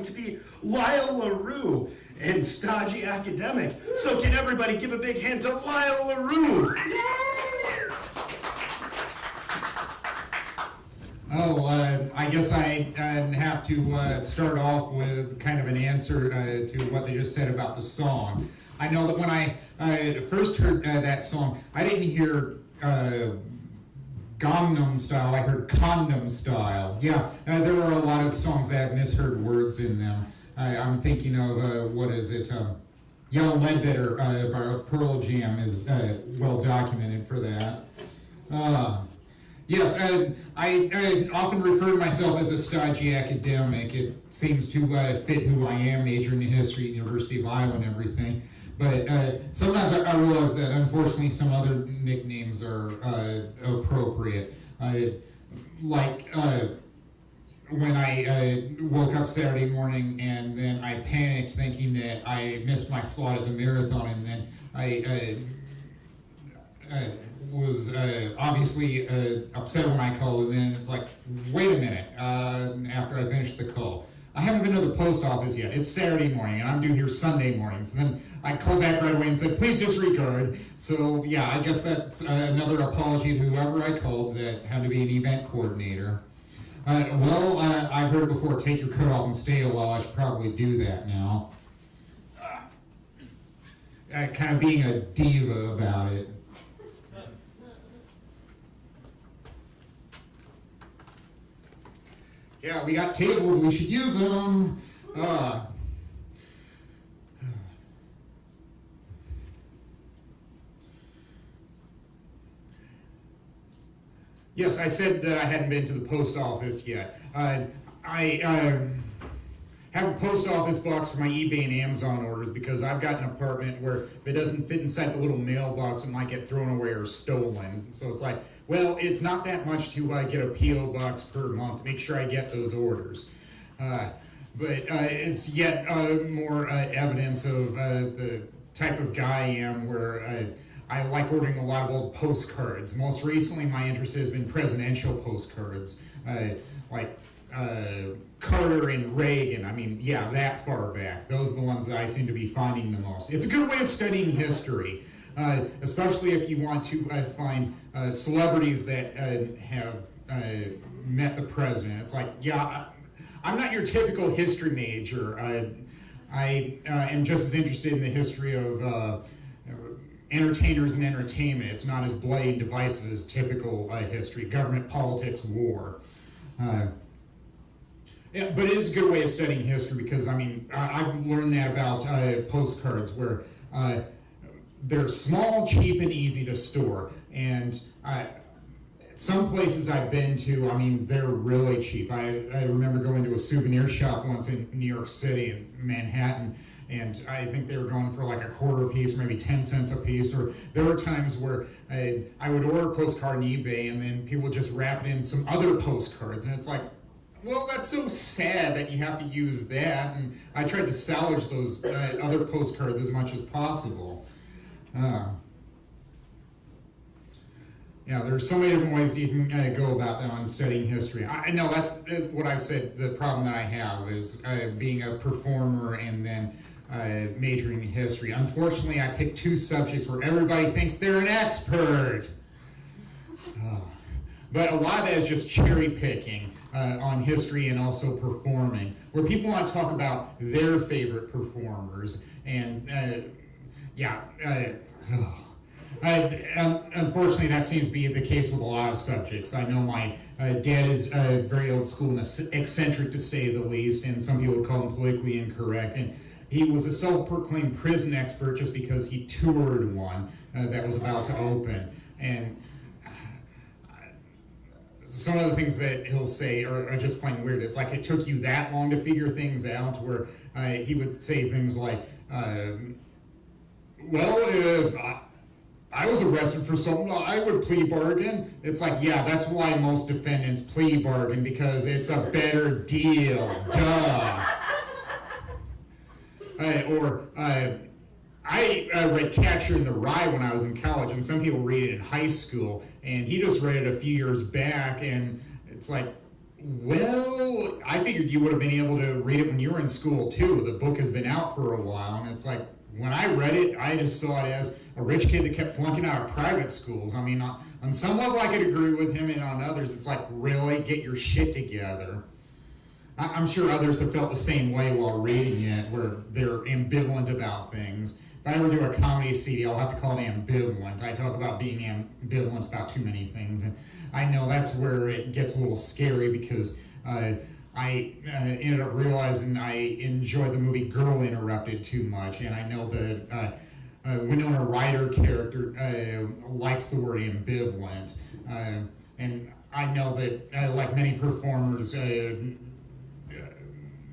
to be Lyle Larue and stodgy academic. So can everybody give a big hand to Lyle Larue? I guess I have to start off with kind of an answer to what they just said about the song. I know that when I first heard that song, I didn't hear Gangnam Style, I heard Condom Style. Yeah, there are a lot of songs that have misheard words in them. I'm thinking of, what is it, Yellow Ledbetter by Pearl Jam is well documented for that. Yes, I often refer to myself as a stodgy academic. It seems to fit who I am, majoring in history at the University of Iowa and everything. But sometimes I realize that unfortunately some other nicknames are appropriate. Like when I woke up Saturday morning and then I panicked thinking that I missed my slot at the marathon, and then I was obviously upset when I called, and then it's like, wait a minute, after I finished the call. I haven't been to the post office yet. It's Saturday morning, and I'm due here Sunday mornings. And then I called back right away and said, please disregard. So yeah, I guess that's another apology to whoever I called that had to be an event coordinator. I've heard before, take your coat off and stay a while. I should probably do that now. Kind of being a diva about it. Yeah, we got tables, we should use them. Yes, I said that I hadn't been to the post office yet. I have a post office box for my eBay and Amazon orders because I've got an apartment where if it doesn't fit inside the little mailbox, it might get thrown away or stolen. So it's like, well, it's not that much to get a P.O. box per month to make sure I get those orders. But it's yet more evidence of the type of guy I am, where I like ordering a lot of old postcards. Most recently, my interest has been presidential postcards, like Carter and Reagan. I mean, yeah, that far back. Those are the ones that I seem to be finding the most. It's a good way of studying history. Especially if you want to find celebrities that have met the president. It's like, yeah, I'm not your typical history major. I am just as interested in the history of entertainers and entertainment. It's not as bloody and divisive as typical history, government, politics, war. Yeah, but it is a good way of studying history because, I mean, I've learned that about postcards where they're small, cheap, and easy to store. And some places I've been to, I mean, they're really cheap. I remember going to a souvenir shop once in New York City, in Manhattan, and I think they were going for like a quarter a piece, maybe 10 cents a piece. Or there were times where I would order a postcard on eBay, and then people would just wrap it in some other postcards. And it's like, well, that's so sad that you have to use that. And I tried to salvage those other postcards as much as possible. Yeah, there's so many different ways you can go about that on studying history. I know that's what I said. The problem that I have is being a performer and then majoring in history. Unfortunately, I picked two subjects where everybody thinks they're an expert. But a lot of that is just cherry picking on history and also performing, where people want to talk about their favorite performers. And unfortunately, that seems to be the case with a lot of subjects. I know my dad is very old school and eccentric, to say the least, and some people would call him politically incorrect. And he was a self-proclaimed prison expert just because he toured one that was about to open. And some of the things that he'll say are just plain weird. It's like it took you that long to figure things out, where he would say things like, well, if I was arrested for something, I would plea bargain. It's like, yeah, that's why most defendants plea bargain, because it's a better deal. Duh. I read Catcher in the Rye when I was in college, and some people read it in high school, and he just read it a few years back, and it's like, Well, I figured you would have been able to read it when you were in school too. The book has been out for a while, and it's like, when I read it, I just saw it as a rich kid that kept flunking out of private schools. I mean, on some level I could agree with him, and on others it's like, really, get your shit together. I'm sure others have felt the same way while reading it, where they're ambivalent about things. If I ever do a comedy CD, I'll have to call it ambivalent. I talk about being ambivalent about too many things, and I know that's where it gets a little scary because I ended up realizing I enjoyed the movie Girl Interrupted too much, and I know that Winona Ryder character likes the word ambivalent, and I know that like many performers,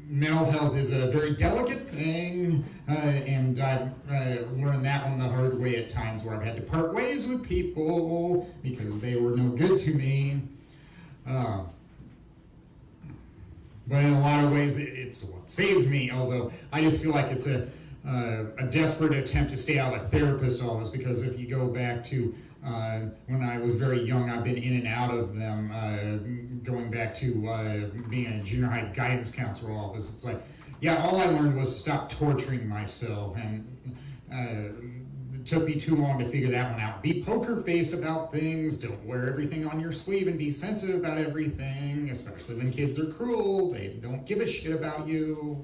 mental health is a very delicate thing, and I've learned that one the hard way at times where I've had to part ways with people because they were no good to me. But in a lot of ways, it's what saved me, although I just feel like it's a desperate attempt to stay out of a therapist's office, because if you go back to when I was very young, I've been in and out of them, going back to being in a junior high guidance counselor office. It's like, yeah, all I learned was stop torturing myself, and it took me too long to figure that one out. Be poker-faced about things, don't wear everything on your sleeve, and be sensitive about everything, especially when kids are cruel. They don't give a shit about you.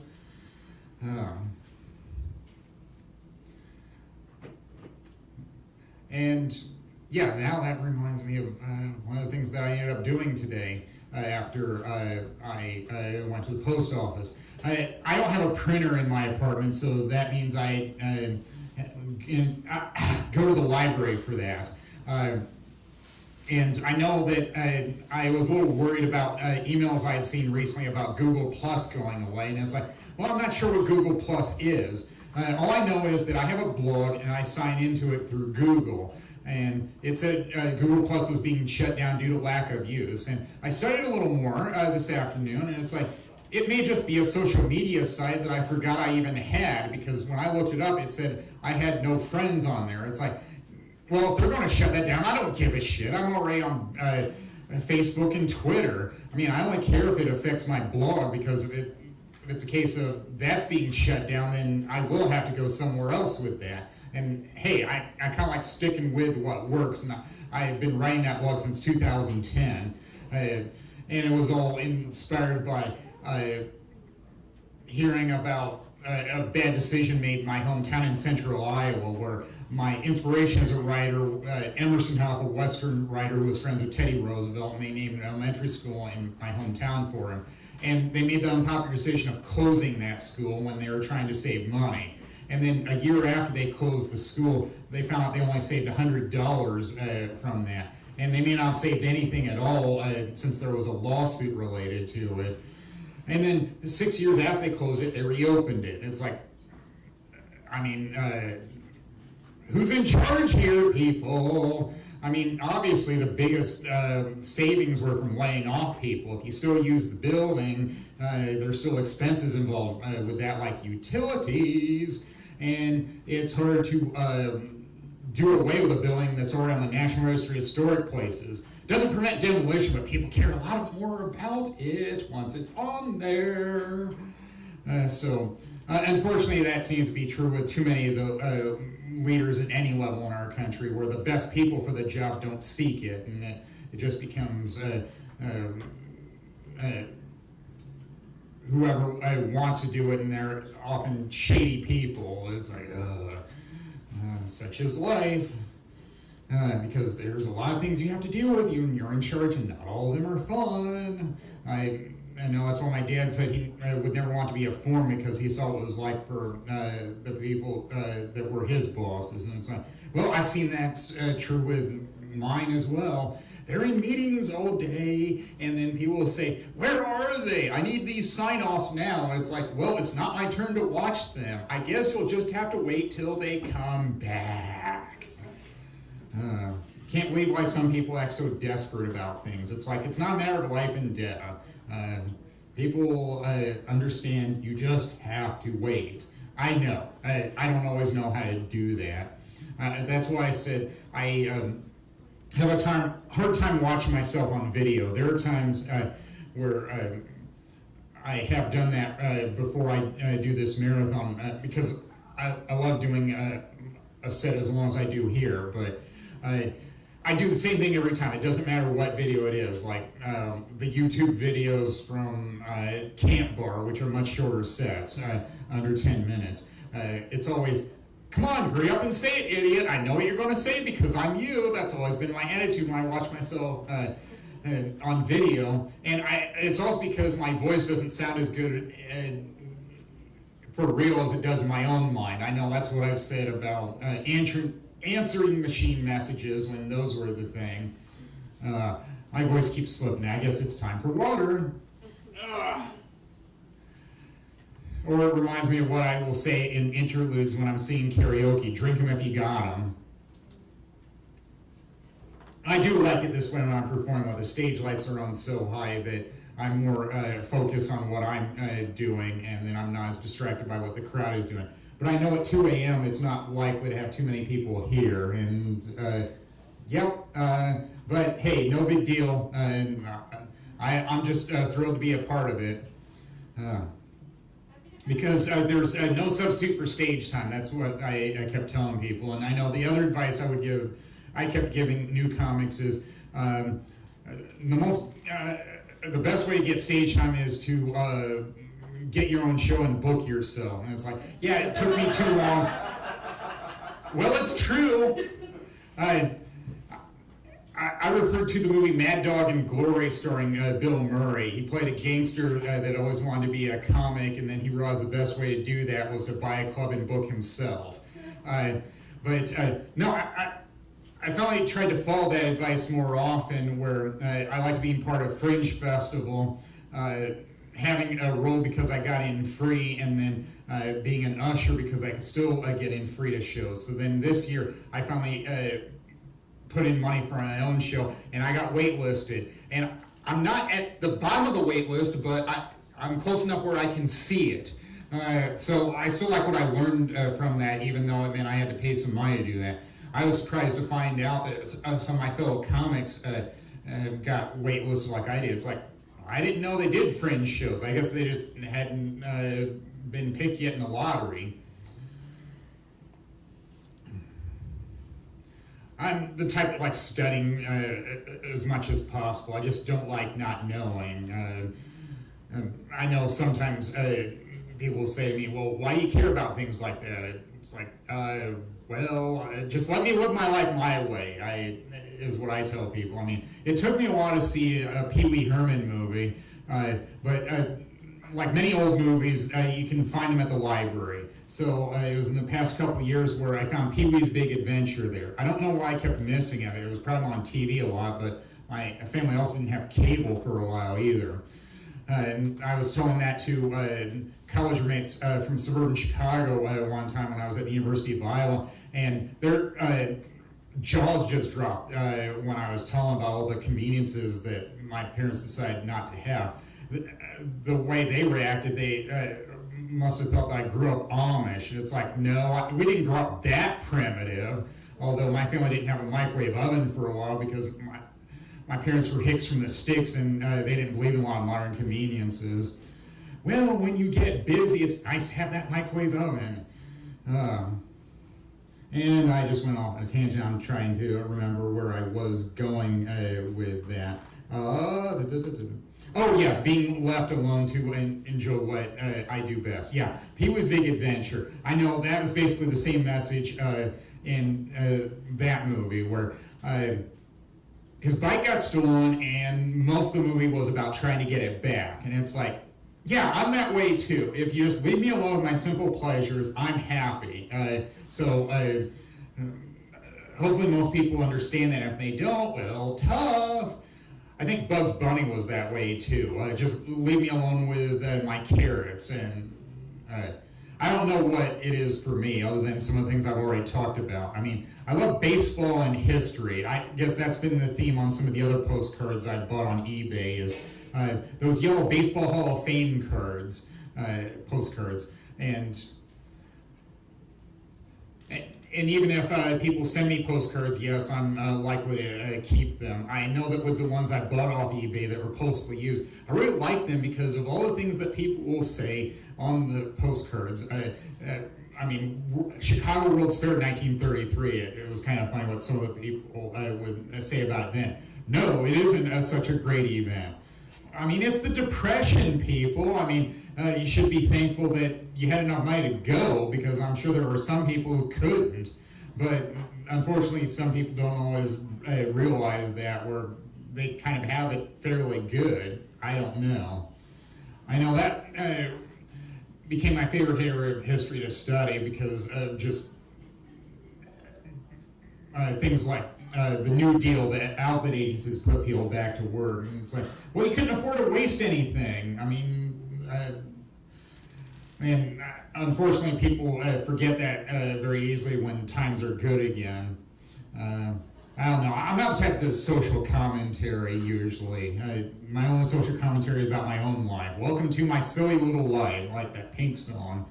And yeah, now that reminds me of one of the things that I ended up doing today after I went to the post office. I don't have a printer in my apartment, so that means I go to the library for that. And I know that I was a little worried about emails I had seen recently about Google Plus going away, and it's like, well, I'm not sure what Google Plus is. All I know is that I have a blog and I sign into it through Google. And it said Google Plus was being shut down due to lack of use. And I studied a little more this afternoon, and it's like, it may just be a social media site that I forgot I even had, because when I looked it up, it said I had no friends on there. It's like, well, if they're going to shut that down, I don't give a shit. I'm already on Facebook and Twitter. I mean, I only care if it affects my blog, because if it's a case of that's being shut down, then I will have to go somewhere else with that. And hey, I kind of like sticking with what works, and I've been writing that blog since 2010, and it was all inspired by hearing about a bad decision made in my hometown in central Iowa, where my inspiration as a writer, Emerson Hoff, a Western writer who was friends with Teddy Roosevelt, and they named an elementary school in my hometown for him. And they made the unpopular decision of closing that school when they were trying to save money. And then a year after they closed the school, they found out they only saved $100 from that. And they may not have saved anything at all since there was a lawsuit related to it. And then 6 years after they closed it, they reopened it. It's like, I mean, who's in charge here, people? I mean, obviously the biggest savings were from laying off people. If you still use the building, there's still expenses involved with that, like utilities. And it's hard to do away with a building that's already on the National Registry of Historic Places. Doesn't prevent demolition, but people care a lot more about it once it's on there. Unfortunately, that seems to be true with too many of the leaders at any level in our country, where the best people for the job don't seek it, and it just becomes whoever wants to do it, and they're often shady people. It's like, such is life. Because there's a lot of things you have to deal with when you're in charge, and not all of them are fun. I know that's why my dad said he would never want to be a foreman, because he saw what it was like for the people that were his bosses. And it's like, well, I've seen that true with mine as well. They're in meetings all day, and then people will say, where are they? I need these sign-offs now. And it's like, well, it's not my turn to watch them. I guess you'll just have to wait till they come back. Can't believe why some people act so desperate about things. It's like, it's not a matter of life and death. People understand you just have to wait. I know. I don't always know how to do that. That's why I said I have a hard time watching myself on video. There are times where I have done that before I do this marathon because I love doing a set as long as I do here, but I do the same thing every time. It doesn't matter what video it is, like the YouTube videos from Camp Bar, which are much shorter sets, under 10 minutes. It's always, come on, hurry up and say it, idiot. I know what you're going to say because I'm you. That's always been my attitude when I watch myself on video. And it's also because my voice doesn't sound as good for real as it does in my own mind. I know that's what I've said about answering machine messages when those were the thing. My voice keeps slipping. I guess it's time for water. Or it reminds me of what I will say in interludes when I'm singing karaoke. Drink 'em if you got 'em. I do like it this way when I'm performing while the stage lights are on so high that I'm more focused on what I'm doing, and then I'm not as distracted by what the crowd is doing. But I know at 2 a.m. it's not likely to have too many people here, and but hey, no big deal. I'm just thrilled to be a part of it. Because there's no substitute for stage time. That's what I kept telling people. And I know the other advice I kept giving new comics is the best way to get stage time is to get your own show and book yourself. And it's like, yeah, it took me too long. Well, it's true. I referred to the movie Mad Dog and Glory starring Bill Murray. He played a gangster that always wanted to be a comic, and then he realized the best way to do that was to buy a club and book himself. I finally tried to follow that advice more often, where I like being part of Fringe Festival, having a role because I got in free, and then being an usher because I could still get in free to shows. So then this year, I finally put in money for my own show, and I got waitlisted. And I'm not at the bottom of the wait list, but I'm close enough where I can see it. So I still like what I learned from that, even though it meant I had to pay some money to do that. I was surprised to find out that some of my fellow comics got waitlisted like I did. It's like, I didn't know they did fringe shows. I guess they just hadn't been picked yet in the lottery. I'm the type that likes studying as much as possible. I just don't like not knowing. I know sometimes people say to me, well, why do you care about things like that? It's like, just let me live my life my way, is what I tell people. I mean, it took me a while to see a Pee Wee Herman movie, but like many old movies, you can find them at the library. So it was in the past couple years where I found Pee Wee's Big Adventure there. I don't know why I kept missing it. It was probably on TV a lot, but my family also didn't have cable for a while either. And I was telling that to college roommates from suburban Chicago one time when I was at the University of Iowa, and their jaws just dropped when I was telling about all the conveniences that my parents decided not to have. The way they reacted, they must have thought that I grew up Amish. And it's like, no, we didn't grow up that primitive, although my family didn't have a microwave oven for a while because my parents were hicks from the sticks, and they didn't believe in a lot of modern conveniences. Well, when you get busy, it's nice to have that microwave oven. And I just went off on a tangent. I'm trying to remember where I was going with that. Oh yes, being left alone to enjoy what I do best. Yeah, Pee Wee's Big Adventure. I know that was basically the same message in that movie, where his bike got stolen, and most of the movie was about trying to get it back. And it's like, yeah, I'm that way too. If you just leave me alone with my simple pleasures, I'm happy. Hopefully most people understand that. If they don't, well, tough. I think Bugs Bunny was that way too. Just leave me alone with my carrots. And I don't know what it is for me, other than some of the things I've already talked about. I mean, I love baseball and history. I guess that's been the theme on some of the other postcards I bought on eBay, is those yellow Baseball Hall of Fame cards, postcards. And and even if people send me postcards, yes, I'm likely to keep them. I know that with the ones I bought off eBay that were postally used, I really like them because of all the things that people will say on the postcards. I mean, Chicago World's Fair 1933, it was kind of funny what some of the people would say about it then. No, it isn't such a great event. I mean, it's the Depression, people. I mean, you should be thankful that you had enough money to go, because I'm sure there were some people who couldn't. But unfortunately, some people don't always realize that, where they kind of have it fairly good. I don't know. I know that became my favorite area of history to study because of just things like the New Deal, that outlet agencies put people back to work. And it's like, well, you couldn't afford to waste anything. I mean, and unfortunately, people forget that very easily when times are good again. I don't know. I'm not the type of social commentary usually. My only social commentary is about my own life. Welcome to my silly little life, like that Pink song.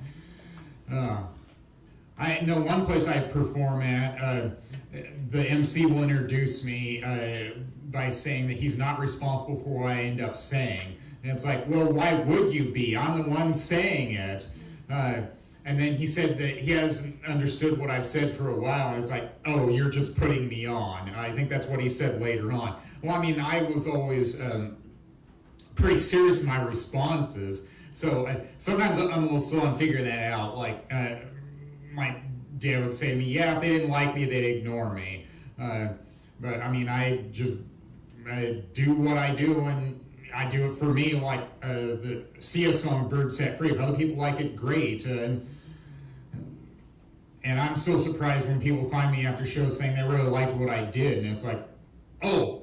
I know one place I perform at, the MC will introduce me by saying that he's not responsible for what I end up saying. And it's like, well, why would you be? I'm the one saying it. And then he said that he hasn't understood what I've said for a while. And it's like, oh, you're just putting me on. I think that's what he said later on. Well, I mean, I was always pretty serious in my responses. So sometimes I'm a little slow on figuring that out. Like, my dad would say to me, yeah, if they didn't like me, they'd ignore me. But I mean, I just do what I do, and I do it for me, like the Sia song, Bird Set Free. If other people like it, great. And I'm still surprised when people find me after shows saying they really liked what I did. And it's like, oh,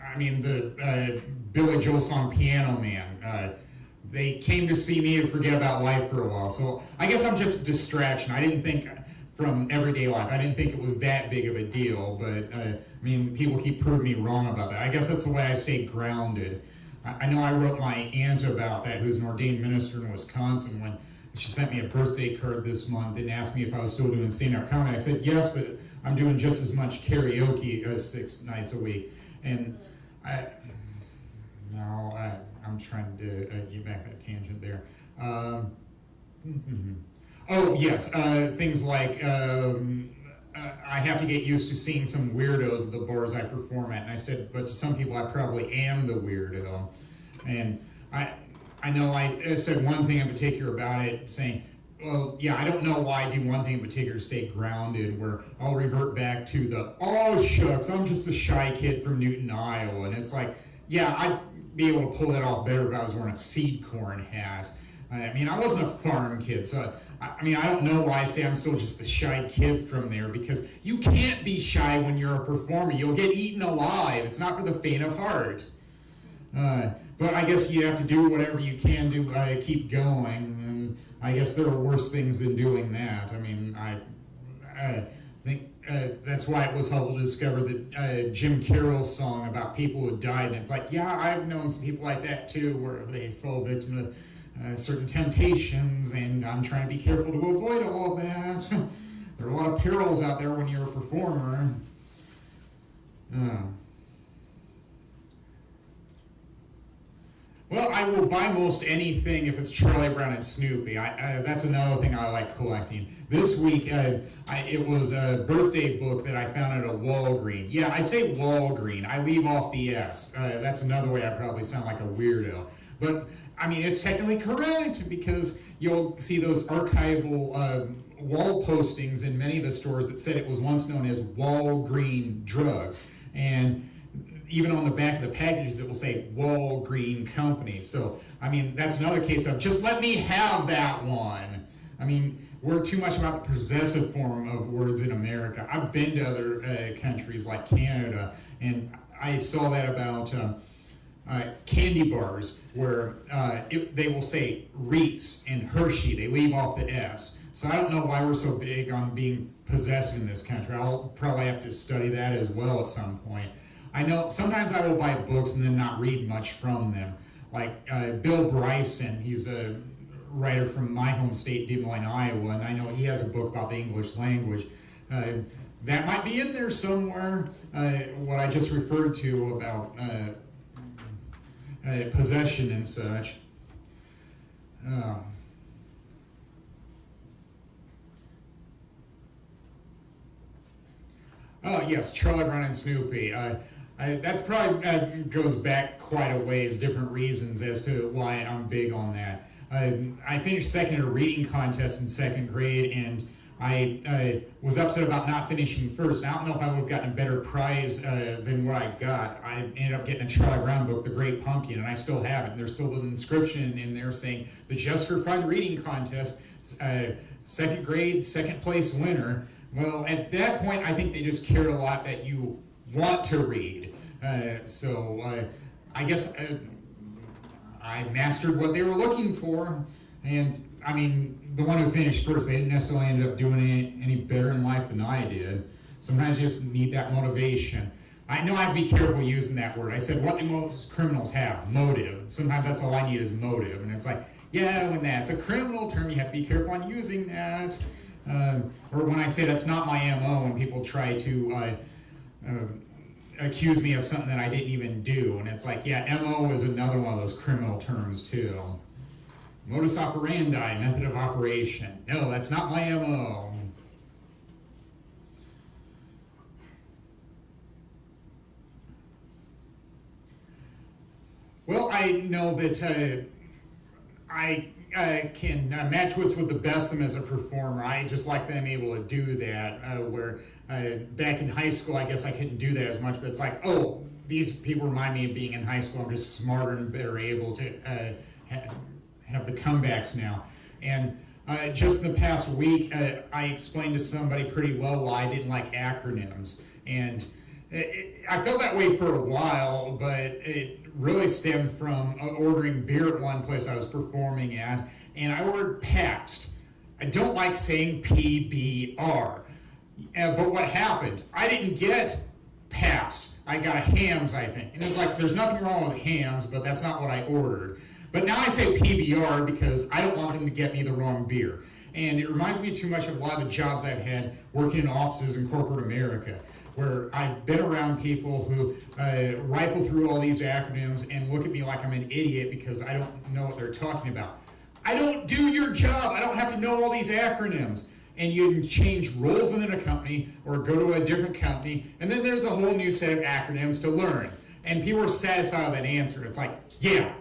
I mean, the Billy Joel song, Piano Man, they came to see me and forget about life for a while. So I guess I'm just a distraction. I didn't think from everyday life, I didn't think it was that big of a deal. But I mean, people keep proving me wrong about that. I guess that's the way I stay grounded. I know I wrote my aunt about that, who's an ordained minister in Wisconsin, when she sent me a birthday card this month and asked me if I was still doing stand-up comedy. I said, yes, but I'm doing just as much karaoke 6 nights a week. And I'm trying to get back that tangent there. Oh, yes, things like I have to get used to seeing some weirdos at the bars I perform at. And I said, but to some people, I probably am the weirdo. And I know I said one thing in particular about it, saying, well, yeah, I don't know why I do one thing in particular to stay grounded, where I'll revert back to the, oh, shucks, I'm just a shy kid from Newton, Iowa. And it's like, yeah, I'd be able to pull that off better if I was wearing a seed corn hat. I mean, I wasn't a farm kid, so I mean, I don't know why I say I'm still just a shy kid from there, because you can't be shy when you're a performer. You'll get eaten alive. It's not for the faint of heart. But I guess you have to do whatever you can to keep going, and I guess there are worse things than doing that. I mean, I think that's why it was helpful to discover the Jim Carroll song about people who died, and it's like, yeah, I've known some people like that too, where they fall victim to certain temptations, and I'm trying to be careful to avoid all of that. There are a lot of perils out there when you're a performer. Well, I will buy most anything if it's Charlie Brown and Snoopy. That's another thing I like collecting. This week, it was a birthday book that I found at a Walgreen. Yeah, I say Walgreen. I leave off the S. That's another way I probably sound like a weirdo. But I mean, it's technically correct, because you'll see those archival wall postings in many of the stores that said it was once known as Walgreen Drugs. And even on the back of the packages, it will say Walgreen Company. So, I mean, that's another case of just let me have that one. I mean, we're too much about the possessive form of words in America. I've been to other countries like Canada, and I saw that about candy bars, where they will say Reese and Hershey. They leave off the S. So I don't know why we're so big on being possessive in this country. I'll probably have to study that as well at some point. I know sometimes I will buy books and then not read much from them. Like Bill Bryson, he's a writer from my home state, Des Moines, Iowa, and I know he has a book about the English language. That might be in there somewhere, what I just referred to about possession and such. Oh yes, Charlie Brown and Snoopy. That's probably goes back quite a ways, different reasons as to why I'm big on that. I finished second at a reading contest in second grade, and I was upset about not finishing first. I don't know if I would have gotten a better prize than what I got. I ended up getting a Charlie Brown book, The Great Pumpkin, and I still have it. And there's still an inscription in there saying the Just for Fun reading contest, second grade, second place winner. Well, at that point, I think they just cared a lot that you want to read. So I guess I mastered what they were looking for. And I mean, the one who finished first, they didn't necessarily end up doing any better in life than I did. Sometimes you just need that motivation. I know I have to be careful using that word. I said, what do most criminals have? Motive. Sometimes that's all I need is motive. And it's like, yeah, when that's a criminal term, you have to be careful on using that. Or when I say that's not my MO, when people try to accuse me of something that I didn't even do. And it's like, yeah, MO is another one of those criminal terms too. Modus operandi, method of operation. No, that's not my MO. Well, I know that I can match wits with the best of them as a performer. I just like them able to do that. Where back in high school, I guess I couldn't do that as much, but it's like, oh, these people remind me of being in high school. I'm just smarter and better able to have the comebacks now. And just in the past week, I explained to somebody pretty well why I didn't like acronyms. And I felt that way for a while, but it really stemmed from ordering beer at one place I was performing at, and I ordered Pabst. I don't like saying PBR. But what happened? I didn't get Pabst. I got a Hams, I think. And it's like, there's nothing wrong with Hams, but that's not what I ordered. But now I say PBR because I don't want them to get me the wrong beer. And it reminds me too much of a lot of the jobs I've had working in offices in corporate America, where I've been around people who rifle through all these acronyms and look at me like I'm an idiot because I don't know what they're talking about. I don't do your job. I don't have to know all these acronyms. And you can change roles within a company or go to a different company, and then there's a whole new set of acronyms to learn. And people are satisfied with that answer. It's like, yeah.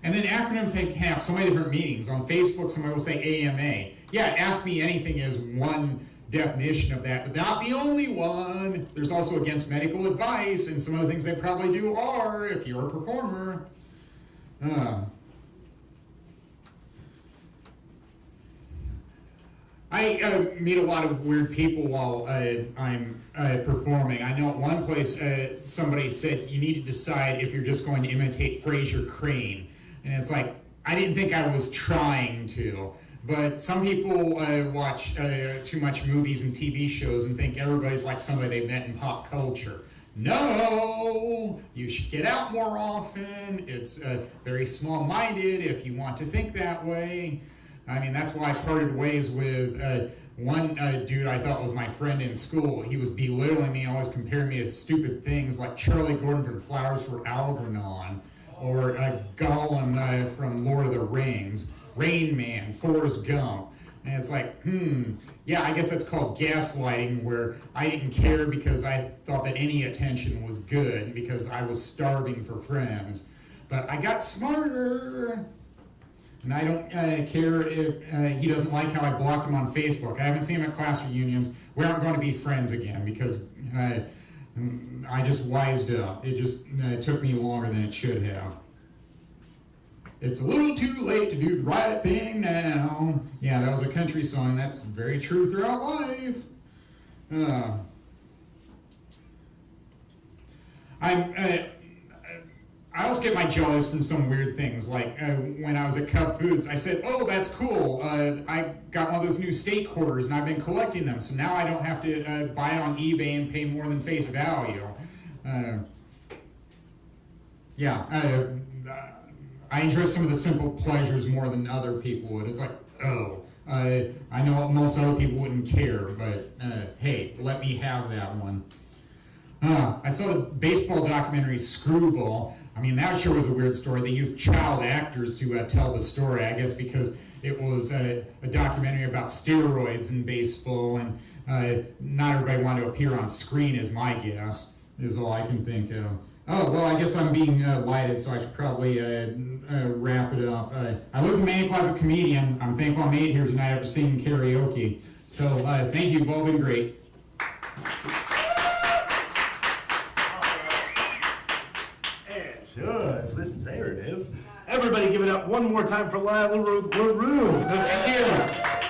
And then acronyms can have so many different meanings. On Facebook, somebody will say AMA. Yeah, Ask Me Anything is one definition of that, but not the only one. There's also against medical advice, and some of the things they probably do are if you're a performer. I meet a lot of weird people while I'm performing. I know at one place somebody said you need to decide if you're just going to imitate Fraser Crane. And it's like, I didn't think I was trying to. But some people watch too much movies and TV shows and think everybody's like somebody they met in pop culture. No! You should get out more often. It's very small-minded if you want to think that way. I mean, that's why I parted ways with one dude I thought was my friend in school. He was belittling me, always comparing me to stupid things like Charlie Gordon from Flowers for Algernon, or Gollum from Lord of the Rings, Rain Man, Forrest Gump. And it's like, yeah, I guess that's called gaslighting, where I didn't care because I thought that any attention was good because I was starving for friends. But I got smarter. And I don't care if he doesn't like how I blocked him on Facebook. I haven't seen him at class reunions. We aren't going to be friends again because I just wised up. It just took me longer than it should have. It's a little too late to do the right thing now. Yeah, that was a country song. That's very true throughout life. I also get my jollies from some weird things, like when I was at Cub Foods, I said, oh, that's cool, I got one of those new steak quarters and I've been collecting them, so now I don't have to buy it on eBay and pay more than face value. I enjoy some of the simple pleasures more than other people would. It's like, oh, I know most other people wouldn't care, but hey, let me have that one. I saw the baseball documentary Screwball. I mean, that sure was a weird story. They used child actors to tell the story, I guess, because it was a documentary about steroids in baseball, and not everybody wanted to appear on screen, is my guess, is all I can think of. Oh, well, I guess I'm being lighted, so I should probably wrap it up. I look at me like a comedian. I'm thankful I made it here tonight after singing karaoke. So thank you, you've all been great. There it is. Everybody give it up one more time for Lyle Larue. Thank you.